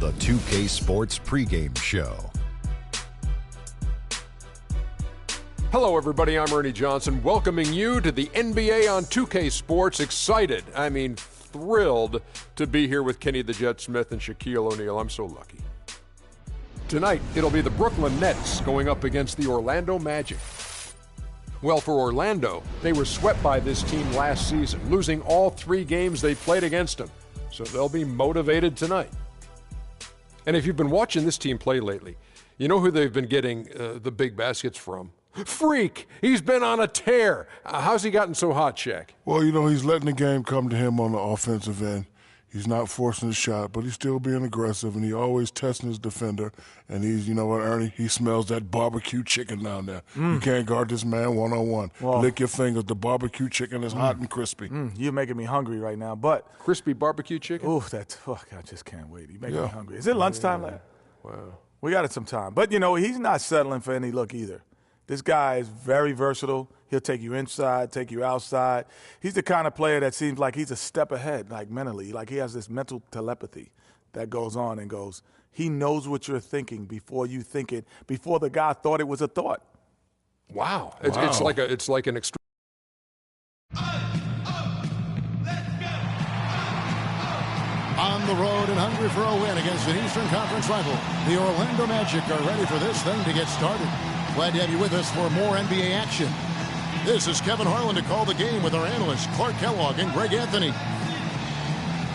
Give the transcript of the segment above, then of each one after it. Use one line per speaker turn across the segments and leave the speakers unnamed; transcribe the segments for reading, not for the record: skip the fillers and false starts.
the 2K Sports pregame show.
Hello, everybody. I'm Ernie Johnson, welcoming you to the NBA on 2K Sports. Excited, thrilled to be here with Kenny the Jet Smith and Shaquille O'Neal. I'm so lucky. Tonight, it'll be the Brooklyn Nets going up against the Orlando Magic. Well, for Orlando, they were swept by this team last season, losing all 3 games they played against them. So they'll be motivated tonight. And if you've been watching this team play lately, you know who they've been getting the big baskets from? Freak! He's been on a tear. How's he gotten so hot, Shaq?
Well, he's letting the game come to him on the offensive end. He's not forcing the shot, but he's still being aggressive, and he's always testing his defender. And he's, you know what, Ernie? He smells that barbecue chicken down there. You can't guard this man one-on-one. Well, lick your fingers. The barbecue chicken is hot and crispy.
You're making me hungry right now, but
crispy barbecue chicken?
I just can't wait. You make me hungry. Is it lunchtime?
Wow.
We got it some time. But, he's not settling for any look either. This guy is very versatile. He'll take you inside, take you outside. He's the kind of player that seems like he's a step ahead, like mentally. Like he has this mental telepathy that goes on and goes. He knows what you're thinking before you think it, before the guy thought it was a thought.
Wow. It's like an extreme.
On the road and hungry for a win against an Eastern Conference rival, the Orlando Magic are ready for this thing to get started. Glad to have you with us for more NBA action. This is Kevin Harlan to call the game with our analysts Clark Kellogg and Greg Anthony.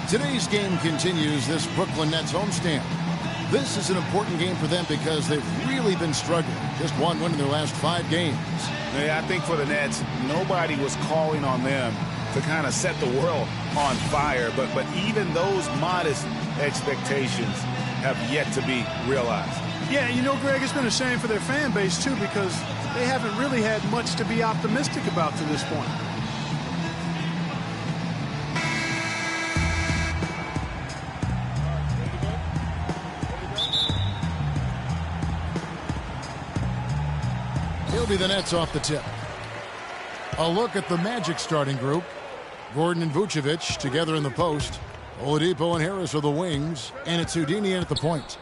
Today's game continues this Brooklyn Nets homestand. This is an important game for them because they've really been struggling. Just one win in their last 5 games.
Yeah, I think for the Nets, nobody was calling on them to kind of set the world on fire. But even those modest expectations have yet to be realized.
Yeah, Greg, it's been a shame for their fan base, too, because they haven't really had much to be optimistic about to this point.
He'll be the Nets off the tip. A look at the Magic starting group. Gordon and Vucevic together in the post. Oladipo and Harris are the wings, and it's Houdini in at the point.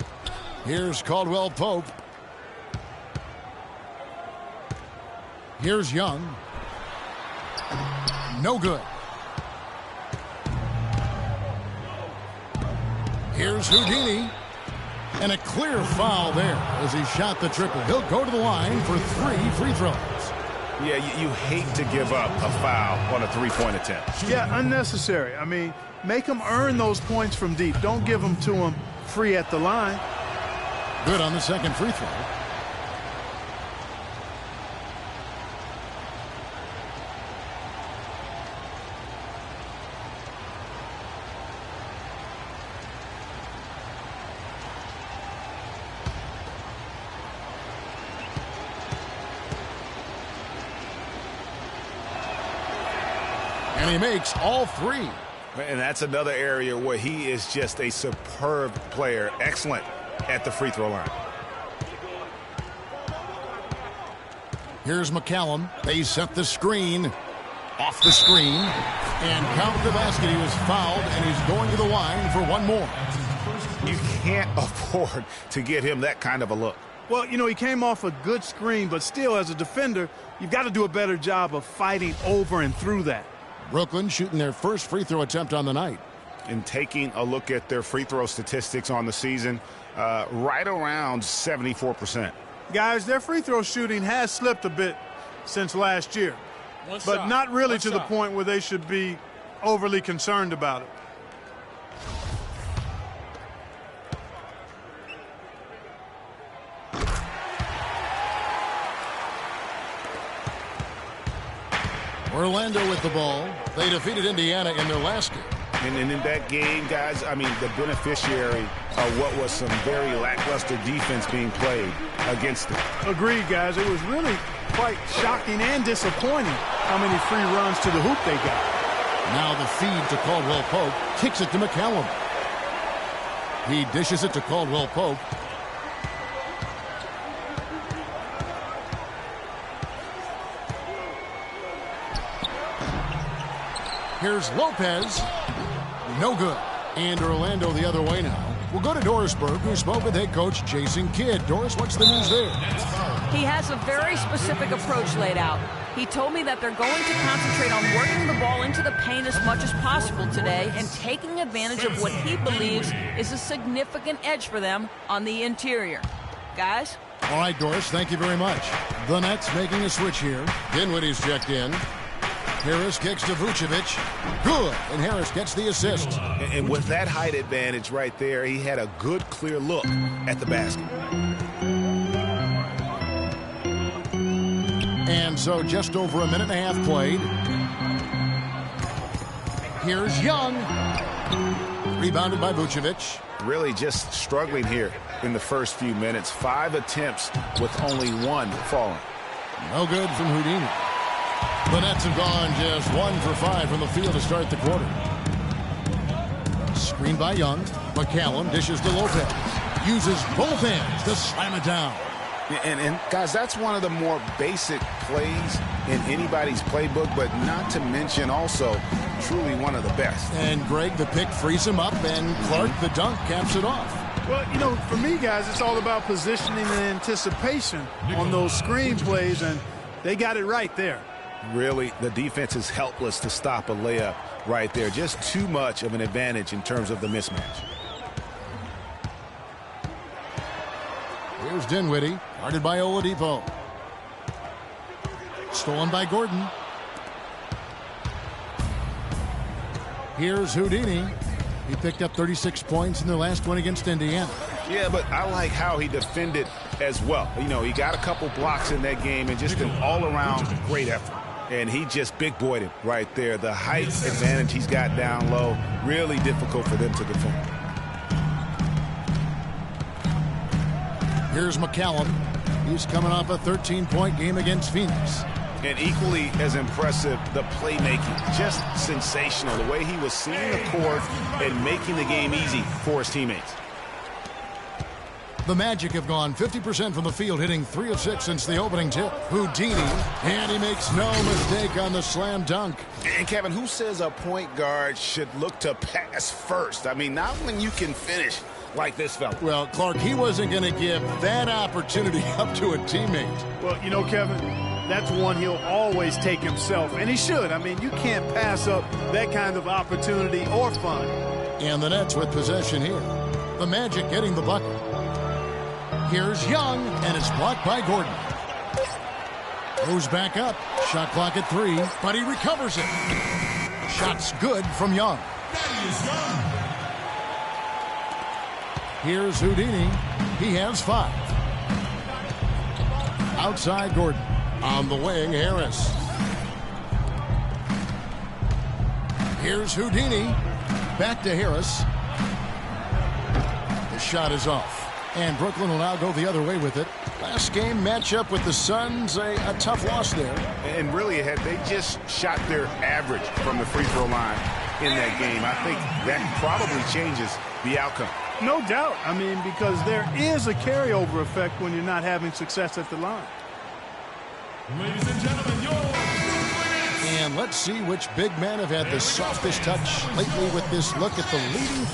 Here's Caldwell Pope. Here's Young. No good. Here's Houdini. And a clear foul there as he shot the triple. He'll go to the line for 3 free throws.
Yeah, you hate to give up a foul on a 3-point attempt.
Yeah, unnecessary. Make them earn those points from deep. Don't give them to them free at the line.
Good on the second free throw. And he makes all 3.
And that's another area where he is just a superb player. Excellent at the free throw line.
Here's McCallum. They set the screen. Off the screen. And count the basket. He was fouled, and he's going to the line for one more.
You can't afford to get him that kind of a look.
Well, he came off a good screen, but still, as a defender, you've got to do a better job of fighting over and through that.
Brooklyn shooting their first free throw attempt on the night.
And taking a look at their free throw statistics on the season, right around 74%.
Guys, their free throw shooting has slipped a bit since last year, but not really to the point where they should be overly concerned about it.
Orlando with the ball. They defeated Indiana in their last game.
And in that game, guys, the beneficiary of what was some very lackluster defense being played against them.
Agreed, guys. It was really quite shocking and disappointing how many free runs to the hoop they got.
Now the feed to Caldwell Pope. Kicks it to McCallum. He dishes it to Caldwell Pope. Here's Lopez. No good. And Orlando the other way now. We'll go to Dorisburg, who spoke with head coach Jason Kidd. Doris, what's the news there?
He has a very specific approach laid out. He told me that they're going to concentrate on working the ball into the paint as much as possible today and taking advantage of what he believes is a significant edge for them on the interior. Guys?
All right, Doris, thank you very much. The Nets making a switch here. Dinwiddie's checked in. Harris kicks to Vucevic. Good, and Harris gets the assist.
And with that height advantage right there, he had a good, clear look at the basket.
And so just over a minute and a half played. Here's Young. Rebounded by Vucevic.
Really just struggling here in the first few minutes. 5 attempts with only 1 falling.
No good from Houdini. The Nets have gone just 1 for 5 from the field to start the quarter. Screen by Young. McCallum dishes to Lopez. Uses both hands to slam it down.
And guys, that's one of the more basic plays in anybody's playbook, but not to mention also truly one of the best.
And Greg, the pick frees him up, and Clark, the dunk, caps it off.
Well, you know, for me, guys, it's all about positioning and anticipation on those screen plays, and they got it right there.
Really, the defense is helpless to stop a layup right there. Just too much of an advantage in terms of the mismatch.
Here's Dinwiddie, guarded by Oladipo. Stolen by Gordon. Here's Houdini. He picked up 36 points in their last one against Indiana.
Yeah, but I like how he defended as well. You know, he got a couple blocks in that game and just an all-around great effort. And he just big-boyed him right there. The height advantage he's got down low, really difficult for them to defend.
Here's McCallum. He's coming off a 13-point game against Phoenix.
And equally as impressive, the playmaking. Just sensational. The way he was seeing the court and making the game easy for his teammates.
The Magic have gone 50% from the field, hitting 3 of 6 since the opening tip. Houdini, and he makes no mistake on the slam dunk.
And Kevin, who says a point guard should look to pass first? I mean, not when you can finish like this fella.
Well, Clark, he wasn't going to give that opportunity up to a teammate.
Well, you know, Kevin, that's one he'll always take himself, and he should. I mean, you can't pass up that kind of opportunity or fun.
And the Nets with possession here. The Magic getting the bucket. Here's Young, and it's blocked by Gordon. Goes back up. Shot clock at 3, but he recovers it. Shot's good from Young. Here's Houdini. He has 5. Outside Gordon. On the wing, Harris. Here's Houdini. Back to Harris. The shot is off. And Brooklyn will now go the other way with it. Last game matchup with the Suns, a tough loss there.
And really, had they just shot their average from the free throw line in that game, I think that probably changes the outcome.
No doubt. I mean, because there is a carryover effect when you're not having success at the line.
Ladies and gentlemen,
and let's see which big men have had the softest touch lately with this look at the leading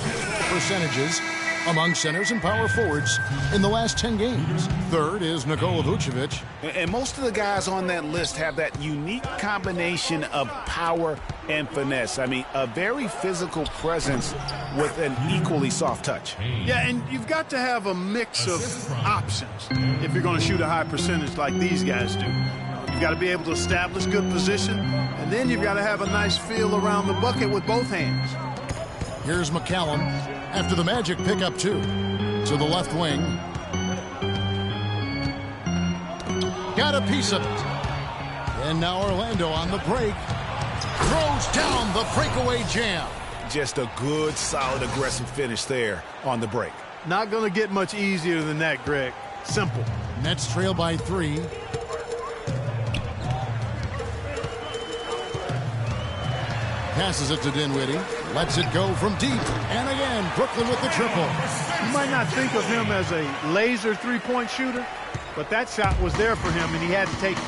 percentages among centers and power forwards in the last 10 games. Third is Nikola Vucevic.
And most of the guys on that list have that unique combination of power and finesse. I mean, a very physical presence with an equally soft touch.
Yeah, and you've got to have a mix of options if you're going to shoot a high percentage like these guys do. You've got to be able to establish good position, and then you've got to have a nice feel around the bucket with both hands.
Here's McCallum after the Magic pick up 2 to the left wing. Got a piece of it. And now Orlando on the break. Throws down the breakaway jam.
Just a good, solid, aggressive finish there on the break.
Not going to get much easier than that, Greg. Simple.
Nets trail by 3. Passes it to Dinwiddie. Lets it go from deep. And again, Brooklyn with the triple.
You might not think of him as a laser three-point shooter, but that shot was there for him, and he had to take it.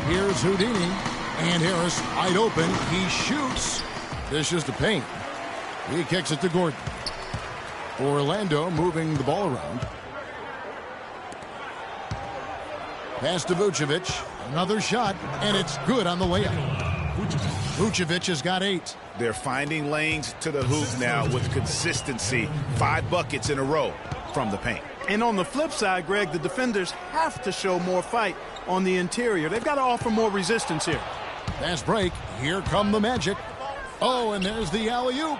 Here's Houdini. And Harris wide open. He shoots. Dishes to paint. He kicks it to Gordon. Orlando moving the ball around. Pass to Vucevic. Another shot, and it's good on the layup. Vucevic has got 8.
They're finding lanes to the hoop now with consistency. 5 buckets in a row from the paint.
And on the flip side, Greg, the defenders have to show more fight on the interior. They've got to offer more resistance here.
Fast break. Here come the Magic. Oh, and there's the alley-oop.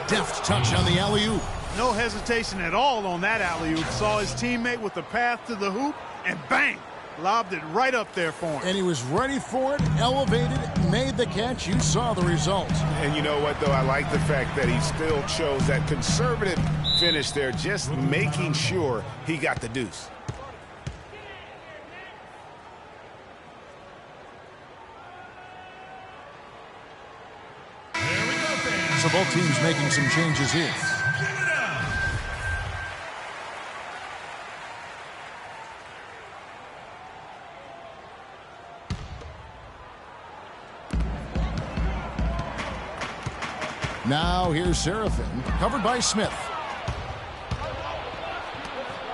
Deft touch on the alley-oop.
No hesitation at all on that alley-oop. Saw his teammate with the path to the hoop, and bang! Lobbed it right up there for him.
And he was ready for it, elevated, made the catch. You saw the result.
And you know what, though? I like the fact that he still chose that conservative finish there, just making sure he got the deuce.
So both teams making some changes here. Now here's Seraphin, covered by Smith.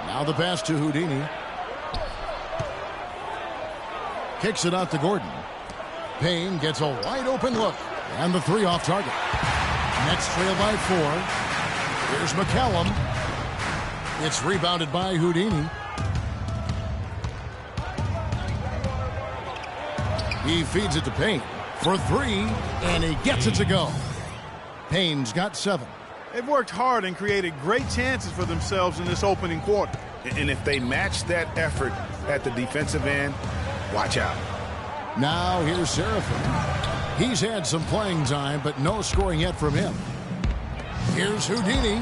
Now the pass to Houdini. Kicks it out to Gordon. Payne gets a wide open look. And the 3 off target. Nets trail by 4. Here's McCallum. It's rebounded by Houdini. He feeds it to Payne for 3, and he gets it to go. Payne's got 7.
They've worked hard and created great chances for themselves in this opening quarter.
And if they match that effort at the defensive end, watch out.
Now here's Seraphin. He's had some playing time, but no scoring yet from him. Here's Houdini.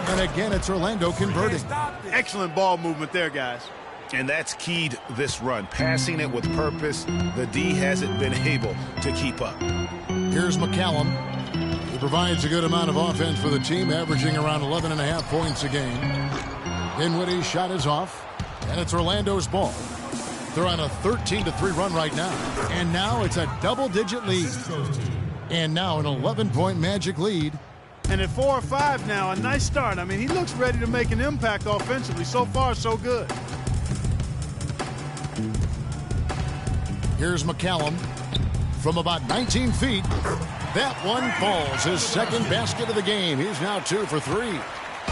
And again, it's Orlando converting.
Excellent ball movement there, guys.
And that's keyed this run. Passing it with purpose. The D hasn't been able to keep up.
Here's McCallum. He provides a good amount of offense for the team, averaging around 11.5 points a game. Dinwiddie's shot is off, and it's Orlando's ball. They're on a 13-3 run right now. And now it's a double-digit lead. And now an 11-point Magic lead.
And at 4 or 5 now, a nice start. I mean, he looks ready to make an impact offensively. So far, so good.
Here's McCallum from about 19 feet. That one falls. His second basket of the game. He's now 2 for 3.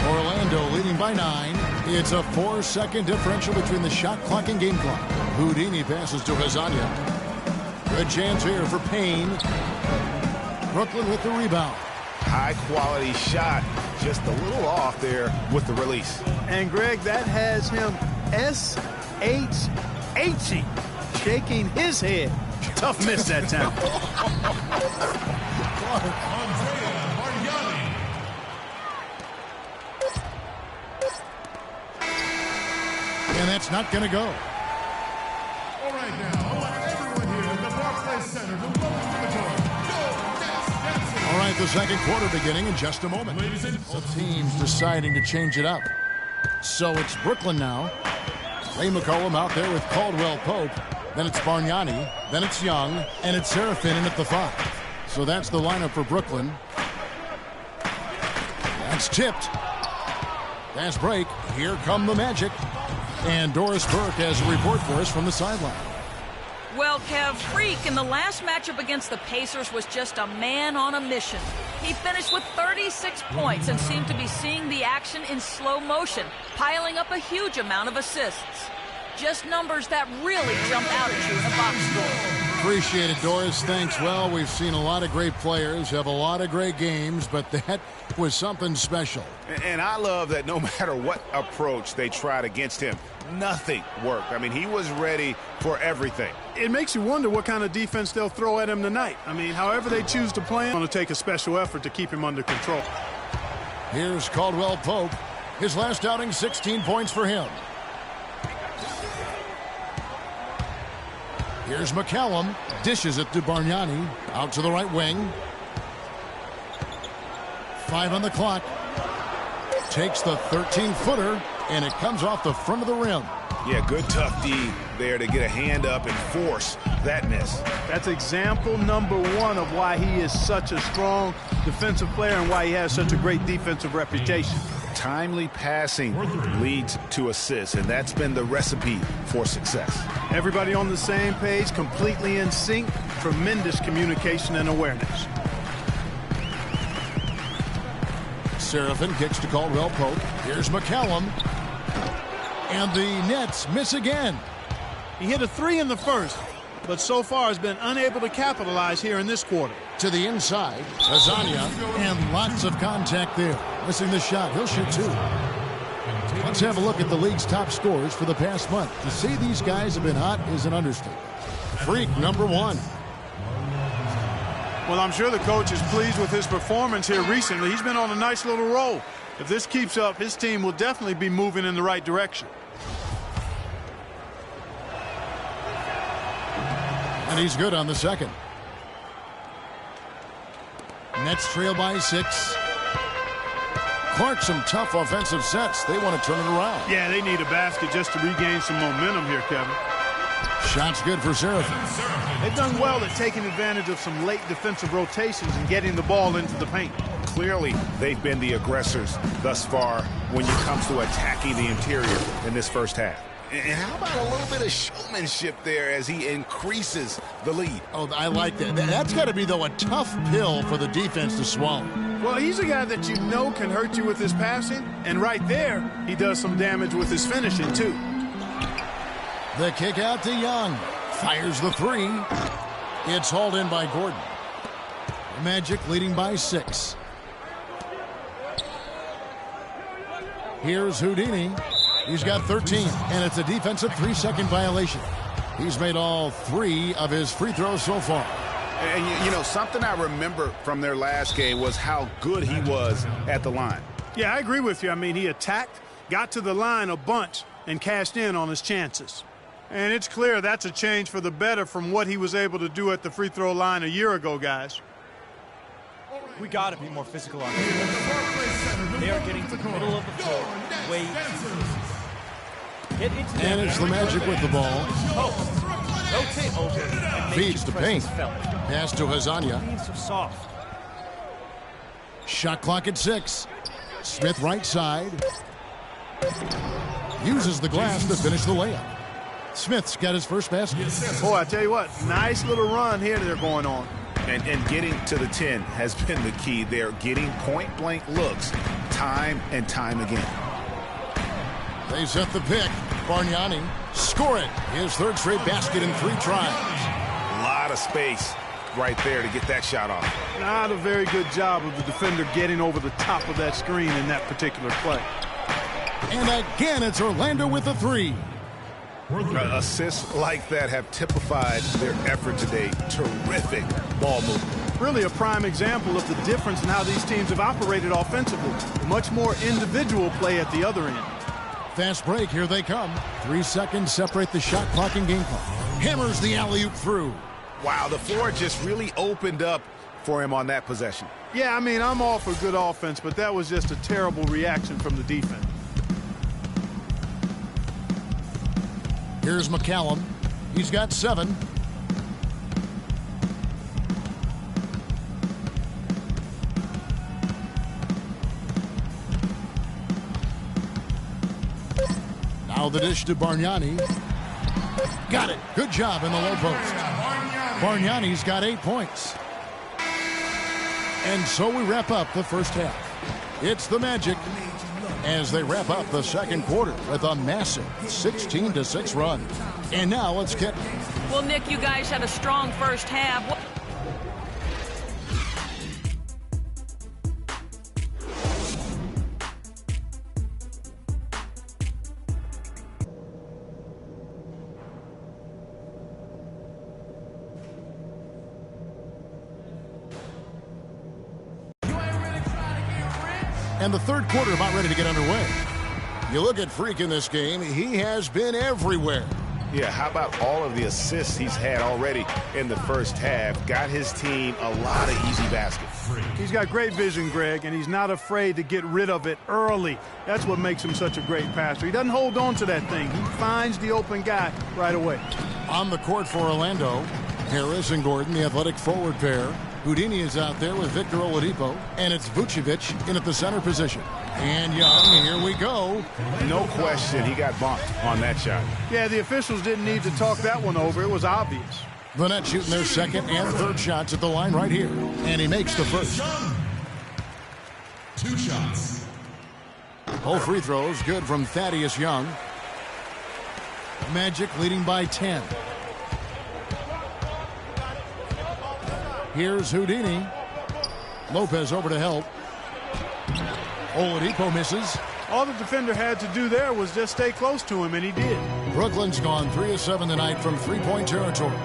Orlando leading by 9. It's a 4-second differential between the shot clock and game clock. Houdini passes to Hazania. Good chance here for Payne. Brooklyn with the rebound.
High-quality shot. Just a little off there with the release.
And, Greg, that has him S-H-H-ing, shaking his head. Tough miss that time.
And that's not going to go.
All right, now, I want everyone here at the Barclays Center to welcome to the court.
All right, the second quarter beginning in just a moment. The team's deciding to change it up. So it's Brooklyn now. Ray McCollum out there with Caldwell Pope. Then it's Bargnani. Then it's Young. And it's Seraphin in at the 5. So that's the lineup for Brooklyn. That's tipped. Fast break. Here come the Magic. And Doris Burke has a report for us from the sideline.
Well, Kev, Freak in the last matchup against the Pacers was just a man on a mission. He finished with 36 points and seemed to be seeing the action in slow motion, piling up a huge amount of assists. Just numbers that really jump out at you in a box score.
Appreciate it, Doris. Thanks. Well, we've seen a lot of great players have a lot of great games, but that was something special.
And I love that no matter what approach they tried against him, nothing worked. I mean, he was ready for everything.
It makes you wonder what kind of defense they'll throw at him tonight. I mean, however they choose to play him, it's going to take a special effort to keep him under control.
Here's Caldwell Pope. His last outing, 16 points for him. Here's McCallum. Dishes it to Bargnani. Out to the right wing. 5 on the clock. Takes the 13-footer, and it comes off the front of the rim.
Yeah, good tough D there to get a hand up and force that miss.
That's example number one of why he is such a strong defensive player and why he has such a great defensive reputation.
Timely passing leads to assists, and that's been the recipe for success.
Everybody on the same page, completely in sync, tremendous communication and awareness.
Seraphin kicks to Caldwell Pope. Here's McCallum. And the Nets miss again.
He hit a 3 in the first, but so far has been unable to capitalize here in this quarter.
To the inside, Azania, and lots of contact there. Missing the shot. He'll shoot 2. Let's have a look at the league's top scorers for the past month. To say these guys have been hot is an understatement. Freak number 1.
Well, I'm sure the coach is pleased with his performance here recently. He's been on a nice little roll. If this keeps up, his team will definitely be moving in the right direction.
And he's good on the second. Nets trail by 6. Clark, some tough offensive sets. They want to turn it around.
Yeah, they need a basket just to regain some momentum here, Kevin.
Shot's good for Seraphin.
They've done well at taking advantage of some late defensive rotations and getting the ball into the paint.
Clearly, they've been the aggressors thus far when it comes to attacking the interior in this first half. And how about a little bit of showmanship there as he increases the lead?
Oh, I like that. That's got to be, though, a tough pill for the defense to swallow.
Well, he's a guy that you know can hurt you with his passing, and right there, he does some damage with his finishing, too.
The kick out to Young. Fires the 3. It's hauled in by Gordon. Magic leading by 6. Here's Houdini. He's got 13, and it's a defensive 3-second violation. He's made all 3 of his free throws so far.
And, you know, something I remember from their last game was how good he was at the line.
Yeah, I agree with you. I mean, he attacked, got to the line a bunch, and cashed in on his chances. And it's clear that's a change for the better from what he was able to do at the free throw line a year ago, guys.
We got to be more physical on this. They are getting to the middle of the floor way hit into
and it's the Magic with the ball.
Rotate over and
feeds the paint. Pass to Hazania.
So soft.
Shot clock at 6. Smith right side. Uses the glass to finish the layup. Smith's got his first basket.
Boy, I tell you what, nice little run here they're going on.
And getting to the 10 has been the key. They're getting point-blank looks time and time again.
They set the pick. Bargnani score it. His 3rd straight basket in 3 tries.
A lot of space right there to get that shot off.
Not a very good job of the defender getting over the top of that screen in that particular play.
And again, it's Orlando with the 3.
Assists like that have typified their effort today. Terrific ball movement.
Really a prime example of the difference in how these teams have operated offensively. Much more individual play at the other end.
Fast break, here they come. 3 seconds separate the shot clock and game clock. Hammers the alley-oop through.
Wow, the floor just really opened up for him on that possession.
Yeah, I mean, I'm all for good offense, but that was just a terrible reaction from the defense.
Here's McCallum. He's got 7. Now the dish to Bargnani. Got it. Good job in the low post. Bargnani's got 8 points. And so we wrap up the first half. It's the Magic as they wrap up the second quarter with a massive 16-6 run. And now let's get...
Well, Nick, you guys had a strong first half.
And the third quarter about ready to get underway. You look at Freak in this game, he has been everywhere.
Yeah, how about all of the assists he's had already in the first half? Got his team a lot of easy baskets.
He's got great vision, Greg, and he's not afraid to get rid of it early. That's what makes him such a great passer. He doesn't hold on to that thing. He finds the open guy right away.
On the court for Orlando, Harris and Gordon, the athletic forward pair. Houdini is out there with Victor Oladipo, and it's Vucevic in at the center position. And Young, here we go.
No question, he got bumped on that shot.
Yeah, the officials didn't need to talk that one over. It was obvious.
The Nets shooting their second and third shots at the line right here. And he makes the first.
2 shots.
Both free throws good from Thaddeus Young. Magic leading by 10. Here's Houdini. Lopez over to help. Oladipo misses.
All the defender had to do there was just stay close to him, and he did.
Brooklyn's gone 3 of 7 tonight from three-point territory.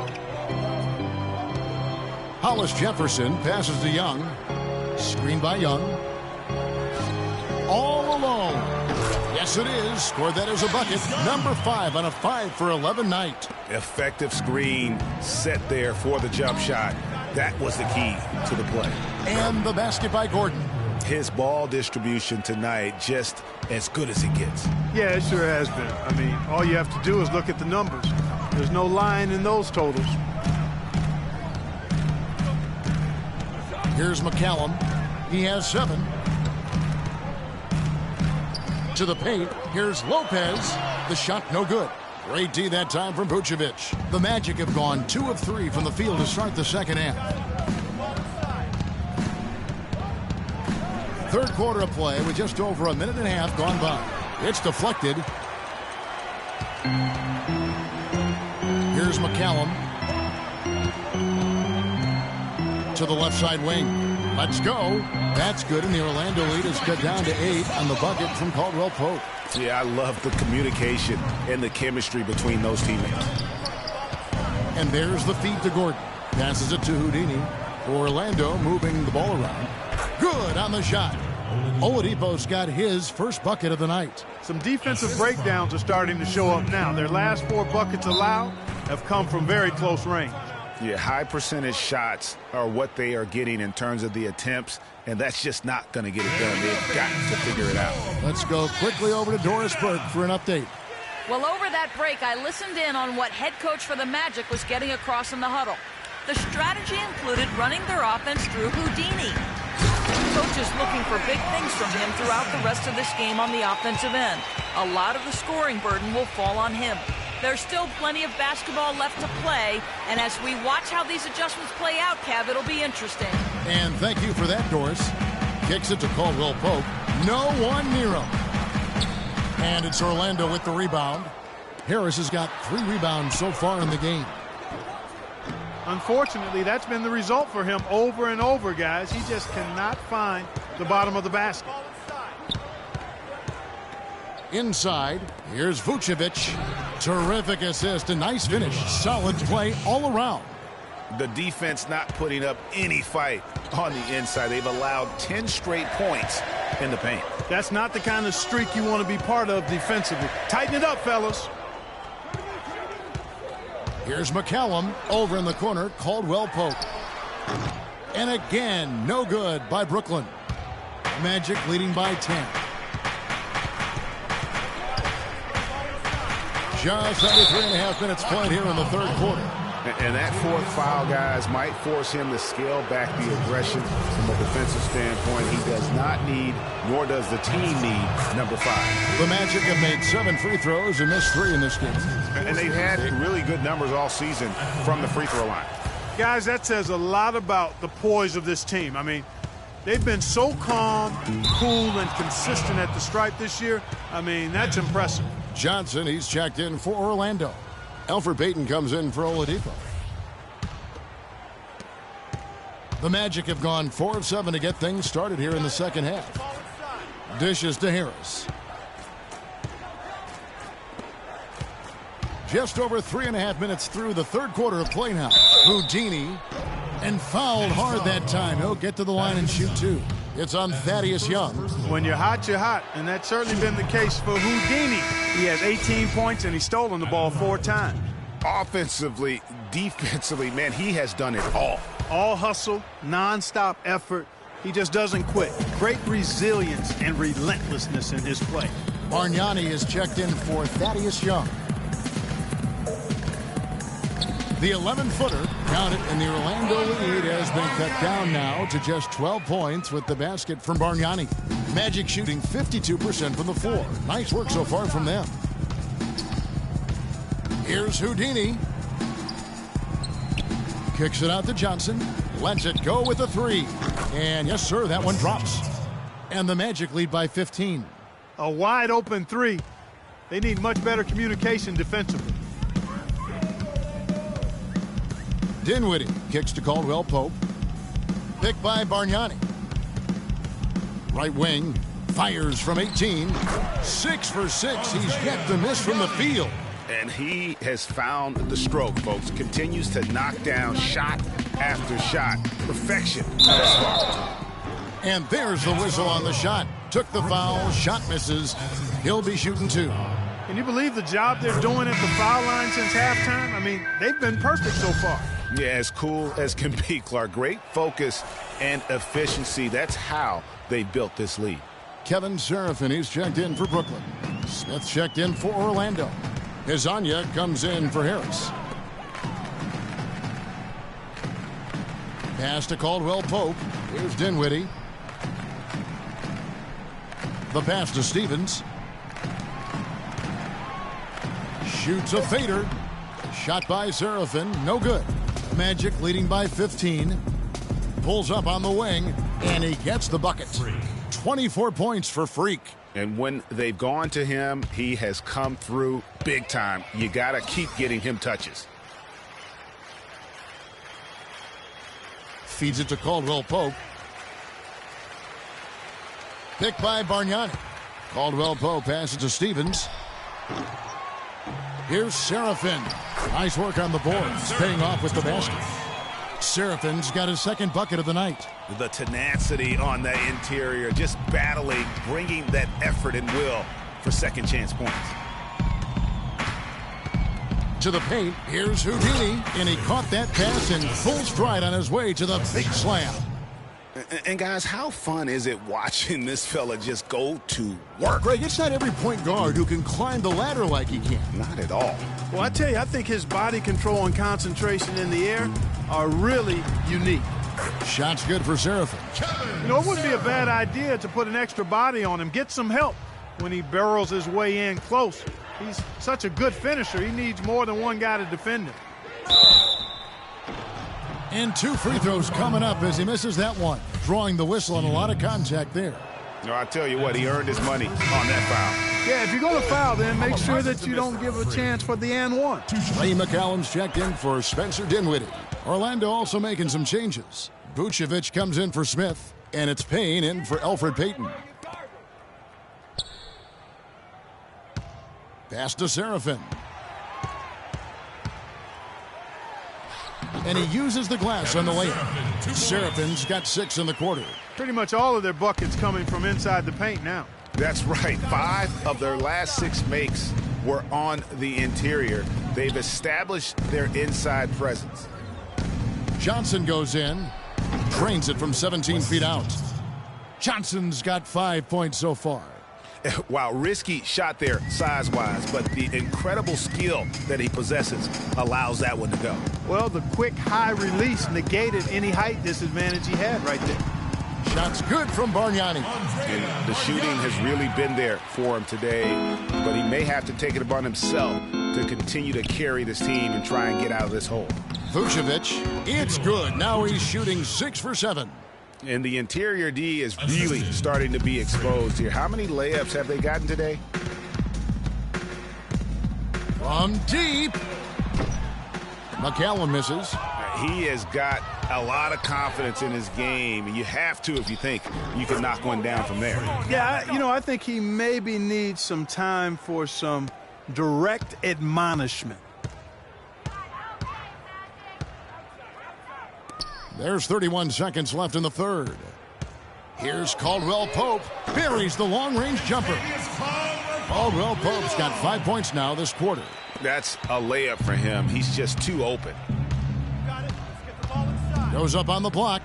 Hollis Jefferson passes to Young. Screen by Young. All alone. Yes, it is. Scored that as a bucket. Number 5 on a 5 for 11 night.
Effective screen set there for the jump shot. That was the key to the play.
And the basket by Gordon.
His ball distribution tonight just as good as it gets.
Yeah, it sure has been. I mean, all you have to do is look at the numbers. There's no line in those totals.
Here's McCallum. He has 7. To the paint. Here's Lopez. The shot no good. Great D that time from Vucevic. The Magic have gone 2 of 3 from the field to start the second half. Third quarter of play with just over a minute and a half gone by. It's deflected. Here's McCallum. To the left side wing. Let's go. That's good, and the Orlando lead is cut down to 8 on the bucket from Caldwell Pope.
Yeah, I love the communication and the chemistry between those teammates.
And there's the feed to Gordon. Passes it to Houdini. Orlando moving the ball around. Good on the shot. Oladipo's got his first bucket of the night.
Some defensive breakdowns are starting to show up now. Their last 4 buckets allowed have come from very close range.
Yeah, high percentage shots are what they are getting in terms of the attempts, and that's just not going to get it done. They've got to figure it out.
Let's go quickly over to Doris Burke for an update.
Well, over that break, I listened in on what head coach for the Magic was getting across in the huddle. The strategy included running their offense through Houdini. Coach is looking for big things from him throughout the rest of this game on the offensive end. A lot of the scoring burden will fall on him. There's still plenty of basketball left to play, and as we watch how these adjustments play out, Kev, it'll be interesting.
And thank you for that, Doris. Kicks it to Caldwell Pope. No one near him. And it's Orlando with the rebound. Harris has got 3 rebounds so far in the game.
Unfortunately, that's been the result for him over and over, guys. He just cannot find the bottom of the basket.
Inside, here's Vucevic. Terrific assist, a nice finish. Solid play all around.
The defense not putting up any fight on the inside. They've allowed 10 straight points in the paint.
That's not the kind of streak you want to be part of defensively. Tighten it up, fellas.
Here's McCallum over in the corner. Caldwell Pope. And again, no good by Brooklyn. Magic leading by 10. Just under 3.5 minutes played here in the third quarter.
And that 4th foul, guys, might force him to scale back the aggression from a defensive standpoint. He does not need, nor does the team need, number 5.
The Magic have made 7 free throws and missed 3 in this game.
And they've had really good numbers all season from the free throw line.
Guys, that says a lot about the poise of this team. I mean, they've been so calm, cool, and consistent at the stripe this year. I mean, that's impressive.
Johnson, he's checked in for Orlando. Elfrid Payton comes in for Oladipo. The Magic have gone 4 of 7 to get things started here in the second half. Dishes to Harris. Just over 3.5 minutes through the third quarter of play now. Houdini, and fouled hard that time. He'll get to the line and shoot 2. It's on Thaddeus Young.
When you're hot, you're hot, and that's certainly been the case for Houdini. He has 18 points, and he's stolen the ball 4 times.
Offensively, defensively, man, he has done it all.
All hustle, non-stop effort. He just doesn't quit. Great resilience and relentlessness in his play.
Bargnani is checked in for Thaddeus Young. The 11-footer, counted in the Orlando lead, has been cut down now to just 12 points with the basket from Bargnani. Magic shooting 52% from the floor. Nice work so far from them. Here's Houdini. Kicks it out to Johnson. Lets it go with a 3. And yes, sir, that one drops. And the Magic lead by 15.
A wide open 3. They need much better communication defensively.
Dinwiddie kicks to Caldwell Pope. Picked by Bargnani. Right wing fires from 18. 6 for 6. He's yet to miss from the field.
And he has found the stroke, folks. Continues to knock down shot after shot. Perfection thus far.
And there's the whistle on the shot. Took the foul. Shot misses. He'll be shooting 2.
Can you believe the job they're doing at the foul line since halftime? I mean, they've been perfect so far.
Yeah, as cool as can be, Clark. Great focus and efficiency. That's how they built this lead.
Kevin Serafin, he's checked in for Brooklyn. Smith checked in for Orlando. Hizanya comes in for Harris. Pass to Caldwell Pope. Here's Dinwiddie. The pass to Stevens. Shoots a fader. Shot by Serafin. No good. Magic leading by 15. Pulls up on the wing. And he gets the bucket. 24 points for Freak.
And when they've gone to him, he has come through big time. You got to keep getting him touches.
Feeds it to Caldwell Pope. Picked by Bargnani. Caldwell Pope passes to Stevens. Here's Serafin. Nice work on the boards, paying off with the basket. Serafin's got his second bucket of the night.
The tenacity on the interior, just battling, bringing that effort and will for second chance points.
To the paint, here's Houdini, and he caught that pass in full stride on his way to the big slam.
And guys, how fun is it watching this fella just go to work?
Greg, it's not every point guard who can climb the ladder like he can.
Not at all.
Well, I tell you, I think his body control and concentration in the air are really unique.
Shot's good for Serafin.
You know, it wouldn't be a bad idea to put an extra body on him, get some help when he barrels his way in close. He's such a good finisher, he needs more than one guy to defend him.
And 2 free throws coming up as he misses that one. Drawing the whistle and a lot of contact there.
No, I tell you what, he earned his money on that foul.
Yeah, if you're going to foul, then make sure that you don't give a chance for the and one.
Ray McCallum's checked in for Spencer Dinwiddie. Orlando also making some changes. Vucevic comes in for Smith, and it's Payne in for Elfrid Payton. Pass to Serafin. And he uses the glass on the layup. Serafin's got 6 in the quarter.
Pretty much all of their buckets coming from inside the paint now.
That's right. 5 of their last 6 makes were on the interior. They've established their inside presence.
Johnson goes in, drains it from 17 feet out. Johnson's got 5 points so far.
Wow, risky shot there size-wise, but the incredible skill that he possesses allows that one to go.
Well, the quick high release negated any height disadvantage he had right there.
Shot's good from Bargnani.
And the shooting has really been there for him today, but he may have to take it upon himself to continue to carry this team and try and get out of this hole.
Vucevic, it's good. Now he's shooting 6 for 7.
And the interior D is really starting to be exposed here. How many layups have they gotten today?
From deep. McCallum misses.
He has got a lot of confidence in his game, and you have to if you think you can knock one down from there.
Yeah, you know, I think he maybe needs some time for some direct admonishment.
There's 31 seconds left in the third. Here's Caldwell Pope. Buries the long-range jumper. Caldwell Pope's got 5 points now this quarter.
That's a layup for him. He's just too open.
Goes up on the block.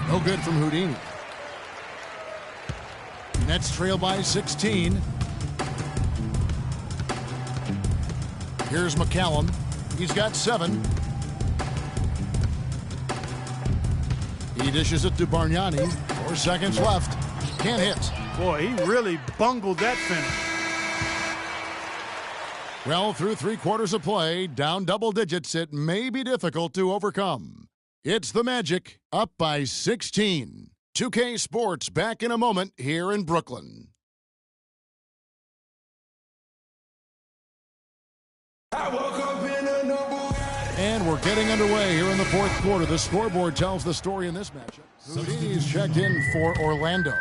No good from Houdini. Nets trail by 16. Here's McCallum. He's got 7. He dishes it to Bargnani. 4 seconds left. Can't hit.
Boy, he really bungled that finish.
Well, through 3 quarters of play, down double digits, it may be difficult to overcome. It's the Magic, up by 16. 2K Sports back in a moment here in Brooklyn. And we're getting underway here in the fourth quarter. The scoreboard tells the story in this matchup. Houdini's checked in for Orlando.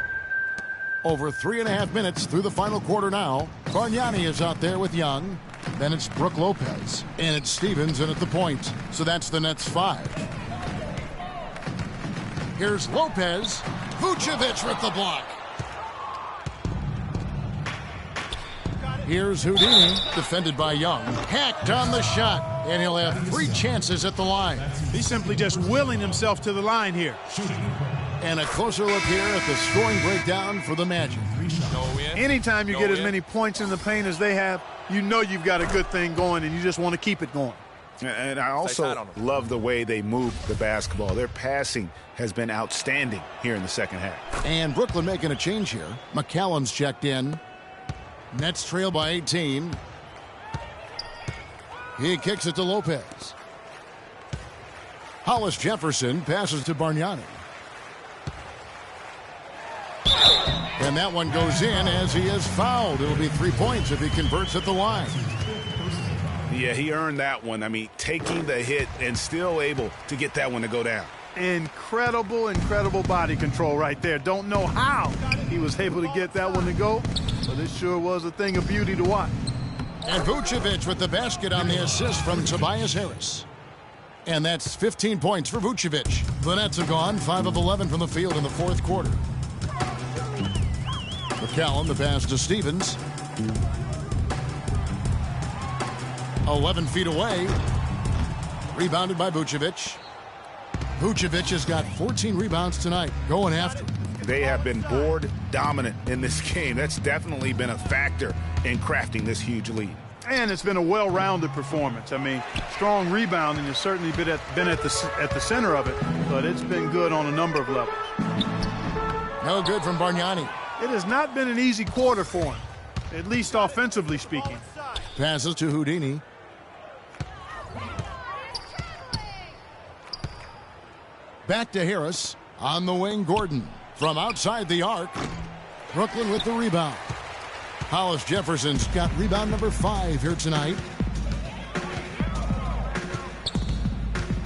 Over 3.5 minutes through the final quarter now. Bargnani is out there with Young. Then it's Brook Lopez. And it's Stevens in at the point. So that's the Nets 5. Here's Lopez. Vucevic with the block. Here's Houdini, defended by Young. Hacked on the shot, and he'll have 3 chances at the line.
He's simply just willing himself to the line here.
And a closer look here at the scoring breakdown for the Magic.
Anytime you get as many points in the paint as they have, you know you've got a good thing going, and you just want to keep it going.
And I also love the way they move the basketball. Their passing has been outstanding here in the second half.
And Brooklyn making a change here. McCallum's checked in. Nets trail by 18. He kicks it to Lopez. Hollis Jefferson passes to Bargnani. And that one goes in as he is fouled. It'll be 3 points if he converts at the line.
Yeah, he earned that one. I mean, taking the hit and still able to get that one to go down.
Incredible body control right there. Don't know how he was able to get that one to go, but it sure was a thing of beauty to watch.
And Vucevic with the basket on the assist from Tobias Harris. And that's 15 points for Vucevic. The Nets have gone 5 of 11 from the field in the fourth quarter. McCallum, the pass to Stevens. 11 feet away. Rebounded by Vucevic. Vucevic has got 14 rebounds tonight, going after.
They have been board dominant in this game. That's definitely been a factor in crafting this huge lead.
And it's been a well-rounded performance. I mean, strong rebounding has certainly been at the center of it, but it's been good on a number of levels.
No good from Bargnani.
It has not been an easy quarter for him, at least offensively speaking.
Passes to Houdini. Back to Harris. On the wing, Gordon. From outside the arc. Brooklyn with the rebound. Hollis Jefferson's got rebound number 5 here tonight.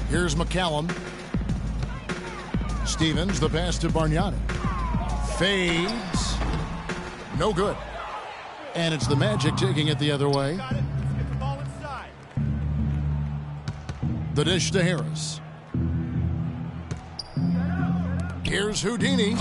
Here's McCallum. Stevens, the pass to Bargnani. Fades. No good. And it's the Magic taking it the other way. The dish to Harris. Here's Houdini.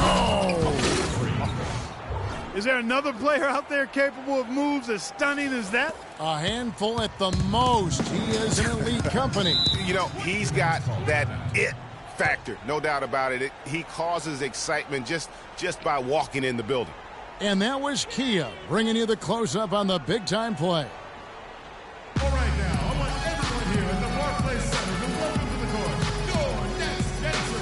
Is there another player out there capable of moves as stunning as that?
A handful at the most. He is an elite company.
You know, he's got that it factor, no doubt about it. He causes excitement just by walking in the building.
And that was Kia bringing you the close-up on the big-time play.
All right, now, I want everyone here at the Barclays Center to welcome to the court your Nets dancers.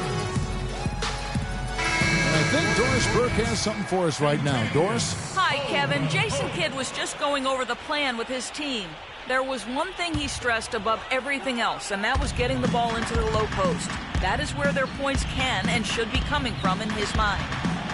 And I think Doris Burke has something for us right now. Doris?
Hi, Kevin. Jason Kidd was just going over the plan with his team. There was one thing he stressed above everything else, and that was getting the ball into the low post. That is where their points can and should be coming from in his mind.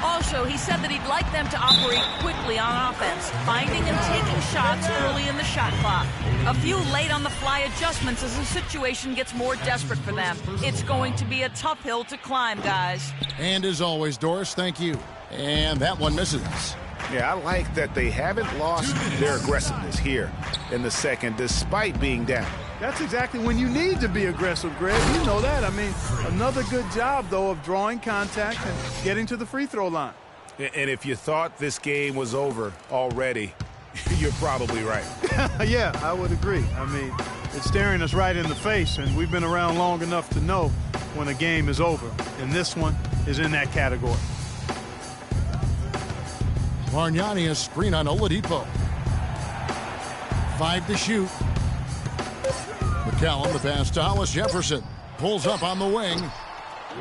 Also, he said that he'd like them to operate quickly on offense, finding and taking shots early in the shot clock. A few late-on-the-fly adjustments as the situation gets more desperate for them. It's going to be a tough hill to climb, guys.
And as always, Doris, thank you. And that one misses.
Yeah, I like that they haven't lost their aggressiveness here in the second, despite being down.
That's exactly when you need to be aggressive, Greg. You know that. I mean, another good job, though, of drawing contact and getting to the free throw line.
And if you thought this game was over already, you're probably right.
Yeah, I would agree. I mean, it's staring us right in the face, and we've been around long enough to know when a game is over. And this one is in that category.
Bargnani, a screen on Oladipo. 5 to shoot. McCallum, the pass to Hollis Jefferson. Pulls up on the wing.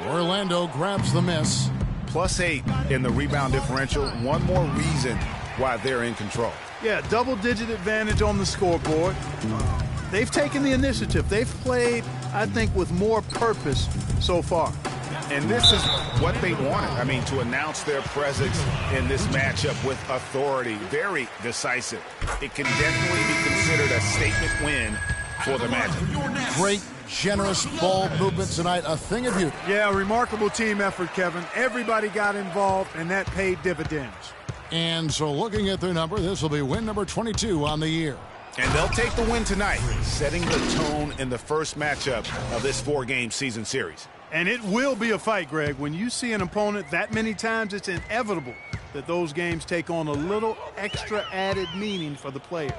Orlando grabs the miss.
+8 in the rebound differential. One more reason why they're in control.
Yeah, double-digit advantage on the scoreboard. They've taken the initiative. They've played, I think, with more purpose so far.
And this is what they wanted. I mean, to announce their presence in this matchup with authority. Very decisive. It can definitely be considered a statement win for the Magic.
Great, generous ball movement tonight. A thing of beauty.
Yeah, remarkable team effort, Kevin. Everybody got involved, and that paid dividends.
And so looking at their number, this will be win number 22 on the year.
And they'll take the win tonight, setting the tone in the first matchup of this 4-game season series.
And it will be a fight, Greg. When you see an opponent that many times, it's inevitable that those games take on a little extra added meaning for the players.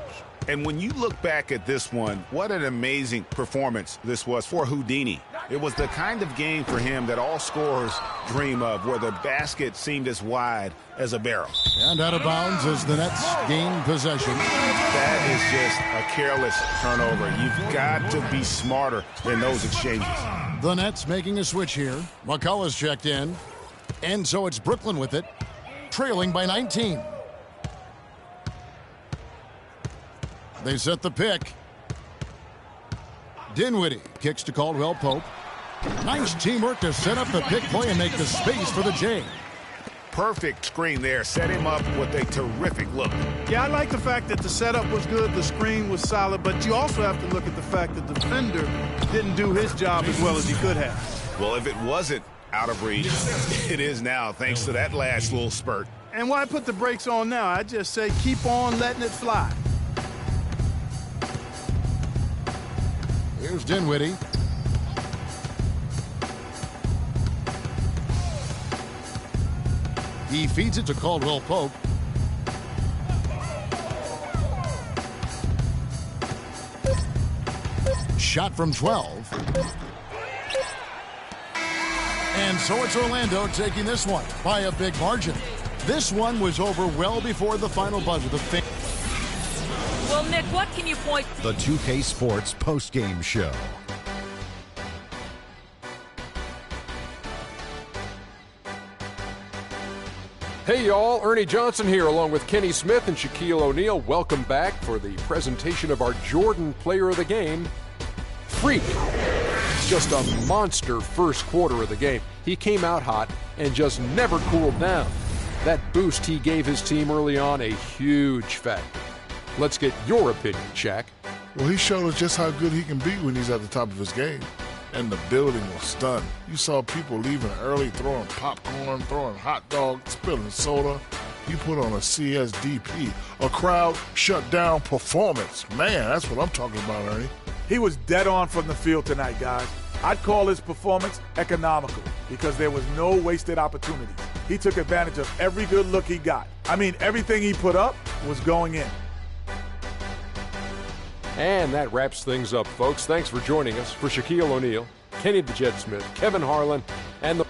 And when you look back at this one, what an amazing performance this was for Houdini. It was the kind of game for him that all scorers dream of, where the basket seemed as wide as a barrel.
And out of bounds as the Nets gain possession.
That is just a careless turnover. You've got to be smarter in those exchanges.
The Nets making a switch here. McCullough's checked in. And so it's Brooklyn with it, trailing by 19. They set the pick. Dinwiddie kicks to Caldwell Pope. Nice teamwork to set up the pick play and make the space for the J.
Perfect screen there. Set him up with a terrific look.
Yeah, I like the fact that the setup was good, the screen was solid, but you also have to look at the fact that the defender didn't do his job as well as he could have.
Well, if it wasn't out of reach, it is now, thanks to that last little spurt.
And why put the brakes on now? I just say keep on letting it fly.
Here's Dinwiddie. He feeds it to Caldwell Pope. Shot from 12. And so it's Orlando taking this one by a big margin. This one was over well before the final buzzer.
Well, Nick, what can you point?
The 2K Sports postgame show.
Hey, y'all. Ernie Johnson here, along with Kenny Smith and Shaquille O'Neal. Welcome back for the presentation of our Jordan Player of the Game, Freak. Just a monster first quarter of the game. He came out hot and just never cooled down. That boost he gave his team early on, a huge factor. Let's get your opinion, Shaq.
Well, he showed us just how good he can be when he's at the top of his game. And the building was stunned. You saw people leaving early, throwing popcorn, throwing hot dogs, spilling soda. He put on a CSDP, a crowd shut down performance. Man, that's what I'm talking about, Ernie.
He was dead on from the field tonight, guys. I'd call his performance economical because there was no wasted opportunities. He took advantage of every good look he got. I mean, everything he put up was going in.
And that wraps things up, folks. Thanks for joining us. For Shaquille O'Neal, Kenny the Jet Smith, Kevin Harlan, and the